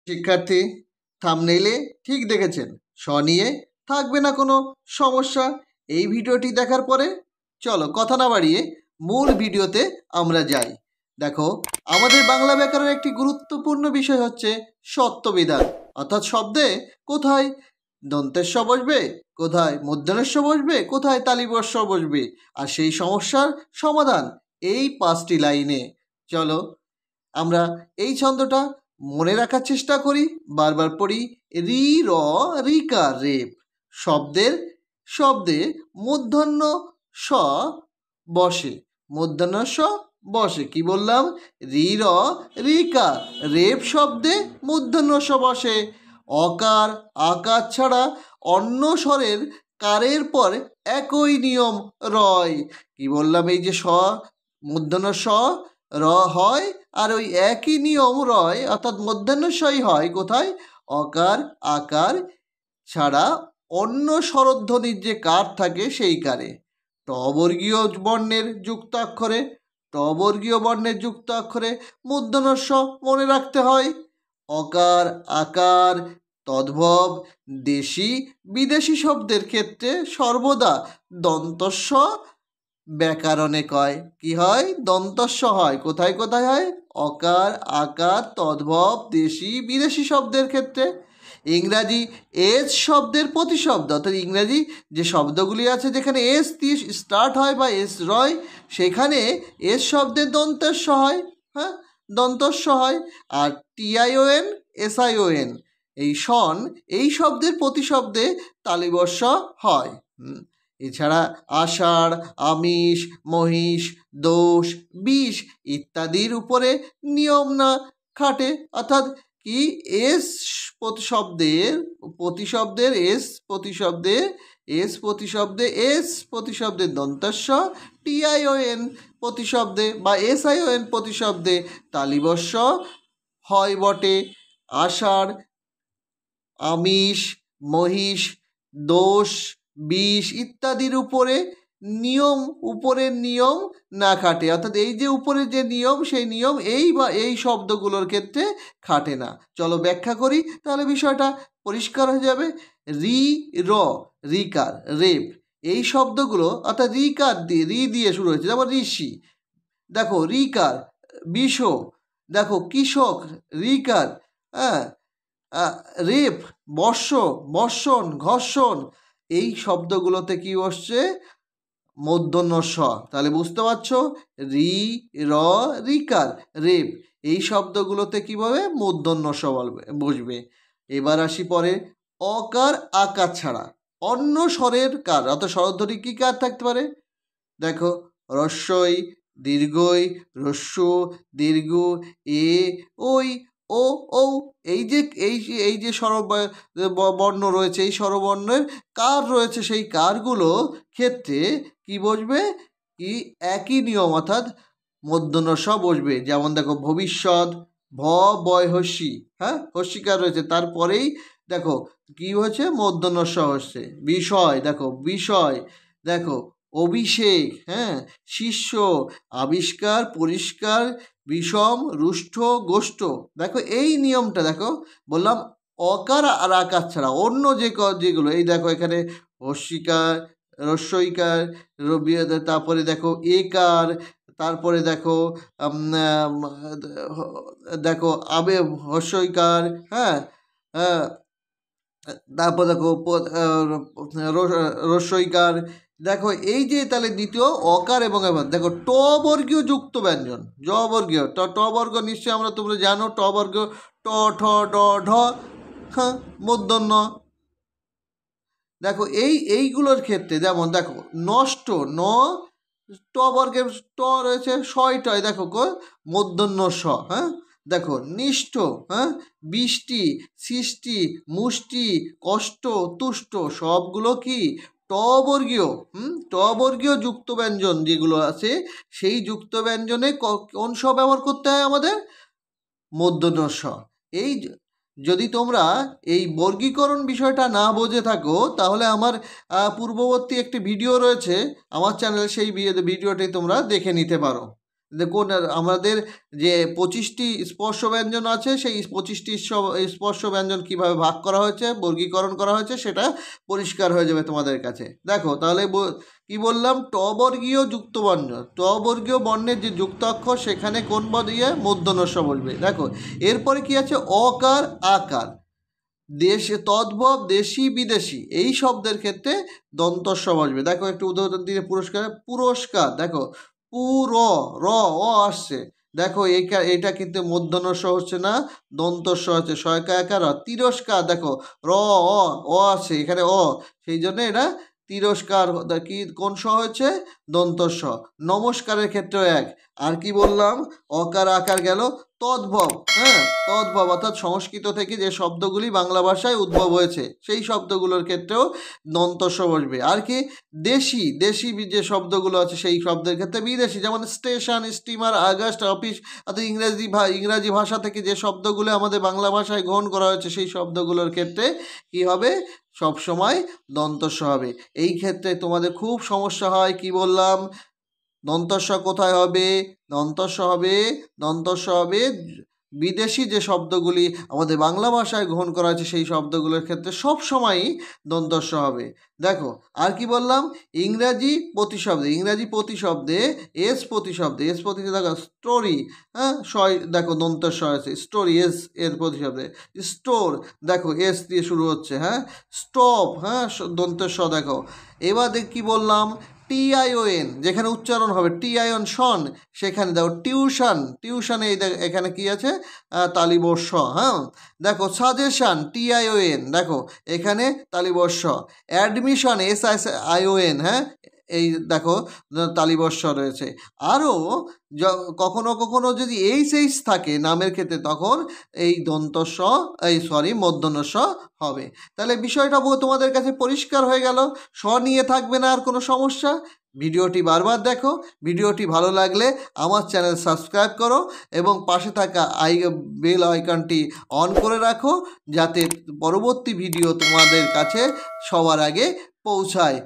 শিক্ষার্থী, থাম্বনেইলে ঠিক দেখেছেন, স নিয়ে থাকবে না কোনো সমস্যা। এই ভিডিওটি দেখার পরে চলো কথা না বাড়িয়ে মূল ভিডিওতে আমরা যাই। দেখো, আমাদের বাংলা ব্যাকরণের একটি গুরুত্বপূর্ণ বিষয় হচ্ছে সত্যবিধান, অর্থাৎ শব্দে কোথায় দন্তেস্ব বসবে, কোথায় মূর্ধন্যস্ব বসবে, কোথায় তালিবস্ব বসবে, আর সেই সমস্যার সমাধান এই 5টি লাইনে। চলো আমরা এই ছন্দটা মনে রাখার চেষ্টা করি, বারবার পড়ি। রি র রিকার রেপ। শব্দে মূর্ধন্য স বসে, মূর্ধন্য স বসে। কি বললাম? রি র রিকার রেপ শব্দে মূর্ধন্য স বসে। অকার আকার ছাড়া অন্য স্বরের কারের পর একই নিয়ম রয়। কি বললাম? এই যে স মূর্ধন্য স র হয়, আর ওই একই নিয়ম রয়, অর্থাৎ মধ্যাহ্নস্বই হয় কোথায়? অকার আকার ছাড়া অন্য স্বরধ্বনির যে কার থাকে সেই কারে। টবর্গীয় বর্ণের যুক্তাক্ষরে মূর্ধন্যস্ব মনে রাখতে হয়। অকার আকার তদ্ভব দেশি বিদেশি শব্দের ক্ষেত্রে সর্বদা দন্তস্ব ব্যাকরণে কয়। কি হয়? দন্তস্ব হয়। কোথায় কোথায় হয়? অকার আকার তদ্ভব দেশি বিদেশি শব্দের ক্ষেত্রে। ইংরাজি এস শব্দের প্রতিশব্দ, অর্থাৎ ইংরাজি যে শব্দগুলি আছে যেখানে এস দিয়ে স্টার্ট হয় বা এস রয়, সেখানে এস শব্দের দন্তস্ব হয়। হ্যাঁ, দন্তস্ব হয়। আর টিআইওএন এসআইওএন এই শন এই শব্দের প্রতিশব্দে তালিবস্ব হয়। এছাড়া আষাঢ়, আমিষ, মহিষ, দোষ, বিষ ইত্যাদির উপরে নিয়ম না খাটে, অর্থাৎ কি এস প্রতিশব্দে দন্তস্ব, টিআইওএন প্রতিশব্দে বা এসআইওএন প্রতিশব্দে তালিবস্ব হয় বটে। আষাঢ়, আমিষ, মহিষ, দোষ, বিষ ইত্যাদির উপরের নিয়ম না খাটে, অর্থাৎ এই যে উপরের যে নিয়ম সেই নিয়ম এই শব্দগুলোর ক্ষেত্রে খাটে না। চলো ব্যাখ্যা করি, তাহলে বিষয়টা পরিষ্কার হয়ে যাবে। রি র রিকার রেপ এই শব্দগুলো, অর্থাৎ রি দিয়ে শুরু হয়েছে, যেমন ঋষি। দেখো রিকার বিষ, দেখো কৃষক রিকার, হ্যাঁ, রেপ বর্ষণ ঘর্ষণ, এই শব্দগুলোতে কি বসছে? মূর্ধন্য স। তাহলে বুঝতে পারছো, রি র রিকার রেপ এই শব্দগুলোতে কিভাবে মূর্ধন্য স বসবে। এবার আসি পরে, অকার আকার ছাড়া অন্য স্বরের কার, অর্থাৎ স্বরধ্বনি কি কার থাকতে পারে? দেখো রস্বই দীর্ঘই হ্রস্ব দীর্ঘ এ ওই ও ঔ এই যে বর্ণ রয়েছে, এই স্বরবর্ণের কার রয়েছে, সেই কারগুলো ক্ষেত্রে কি বসবে? কি একই নিয়ম, অর্থাৎ মূর্ধন্য স বসবে। যেমন দেখো ভবিষ্যৎ, বয় হস্যি, হ্যাঁ হস্যিকার রয়েছে, তারপরেই দেখো কি হয়েছে? মূর্ধন্য স হচ্ছে। বিষয়, দেখো বিষয়, দেখো অভিষেক, হ্যাঁ শিষ্য, আবিষ্কার, পরিষ্কার, বিষম, রুষ্ট, গোষ্ঠ। দেখো এই নিয়মটা, দেখো বললাম অকার আর আকার ছাড়া অন্য যেগুলো, এই দেখো এখানে হস্যিকার, রস্যইকার, তারপরে দেখো একার, তারপরে দেখো দেখো হস্যইকার, হ্যাঁ, তারপর দেখো রস্যইকার। দেখো এই যে তাহলে দ্বিতীয় অকার এবং এবার দেখো ট বর্গীয় যুক্ত ব্যঞ্জন, জ বর্গীয় ট বর্গ নিশ্চয়ই তোমরা জানো, ট বর্গ ট ঠ ড ঢ, হ্যাঁ মূর্ধন্য। দেখো এইগুলোর ক্ষেত্রে যেমন দেখো নষ্ট, ন ট বর্গের ট রয়েছে, ছয়টায় দেখো মূর্ধন্য স, হ্যাঁ। দেখো নিষ্ঠ, হ্যাঁ বৃষ্টি, সৃষ্টি, মুষ্টি, কষ্ট, তুষ্ট সবগুলো কি ট বর্গীয় যুক্ত ব্যঞ্জন যেগুলো আছে, সেই যুক্ত ব্যঞ্জনে কোন স ব্যবহার করতে হয় আমাদের? মূর্ধন্য স। এই যদি তোমরা এই বর্গীকরণ বিষয়টা না বুঝে থাকো, তাহলে আমার পূর্ববর্তী একটি ভিডিও রয়েছে আমার চ্যানেলে, সেই ভিডিওটি তোমরা দেখে নিতে পারো। দেখুন আমাদের যে 25টি স্পর্শ ব্যঞ্জন আছে সেই 25টি স্পর্শ ব্যঞ্জন কীভাবে ভাগ করা হয়েছে, বর্গীকরণ করা হয়েছে, সেটা পরিষ্কার হয়ে যাবে তোমাদের কাছে। দেখো তাহলে কি বললাম, ট বর্গীয় যুক্ত বর্ণ, ট বর্গীয় বর্ণের যে যুক্ত অক্ষর সেখানে কোন দিয়ে মূর্ধন্য বসবে। দেখো এরপরে কি আছে, অকার আকার, দেশ তদ্ভব, দেশি বিদেশি, এই শব্দের ক্ষেত্রে দন্তস্ব বসবে। দেখো একটু উদাহরণ দিয়ে পুরস্কার, দেখো র অ আসছে, দেখো এইটা কিন্তু মূর্ধন্য হচ্ছে না, দন্তস্ব হচ্ছে, শয়কা একার। তিরস্কার, দেখো র অ আসছে এখানে অ, সেই জন্য এটা তিরস্কার, কি কোন স হয়েছে, দন্তস্ব। নমস্কারের ক্ষেত্রেও এক। আর কি বললাম, অকার আকার গেল, তদ্ভব, হ্যাঁ তদ্ভব অর্থাৎ সংস্কৃত থেকে যে শব্দগুলি বাংলা ভাষায় উদ্ভব হয়েছে সেই শব্দগুলোর ক্ষেত্রেও দন্তস্ব বসবে। আর কি, দেশি, দেশি যে শব্দগুলো আছে সেই শব্দের ক্ষেত্রে বিদেশি, যেমন স্টেশন, স্টিমার, আগস্ট, অফিস, অর্থাৎ ইংরাজি ভাষা থেকে যে শব্দগুলো আমাদের বাংলা ভাষায় গ্রহণ করা হয়েছে সেই শব্দগুলোর ক্ষেত্রে কি হবে, সব সময় দন্তস্ব হবে। এই ক্ষেত্রে তোমাদের খুব সমস্যা হয়, কি বললাম, দন্তস্ব কোথায় হবে, দন্তস্ব হবে বিদেশি যে শব্দগুলি আমাদের বাংলা ভাষায় গ্রহণ করা হয়েছে সেই শব্দগুলোর ক্ষেত্রে সব সময়ই দন্তস্ব হবে। দেখো আর কি বললাম, ইংরাজি প্রতিশব্দে এস প্রতিশব্দে দেখো স্টোরি, হ্যাঁ দেখো দন্তস্ব আছে, স্টোরি এস এর প্রতিশব্দে, স্টোর দেখো এস দিয়ে শুরু হচ্ছে, হ্যাঁ স্টপ, হ্যাঁ দন্তস্ব। দেখো এবার কি বললাম, টিআইওএন যেখানে উচ্চারণ হবে টিআইওএন শন, সেখানে দেখো টিউশনে এখানে কি আছে, তালিবর্ষ, হ্যাঁ দেখো সাজেশন টিআইওএন, দেখো এখানে তালিবর্ষ। অ্যাডমিশন SION, হ্যাঁ এই দেখো তালিবর্ষ রয়েছে। আরও কখনো কখনো যদি এইচ থাকে নামের ক্ষেত্রে তখন এই দন্তস্ব মূর্ধন্য হবে। তাহলে বিষয়টা তোমাদের কাছে পরিষ্কার হয়ে গেল, নিয়ে থাকবে না আর কোনো সমস্যা। ভিডিওটি বারবার দেখো, ভিডিওটি ভালো লাগলে আমার চ্যানেল সাবস্ক্রাইব করো এবং পাশে থাকা বেল আইকনটি অন করে রাখো, যাতে পরবর্তী ভিডিও তোমাদের কাছে সবার আগে পৌঁছায়।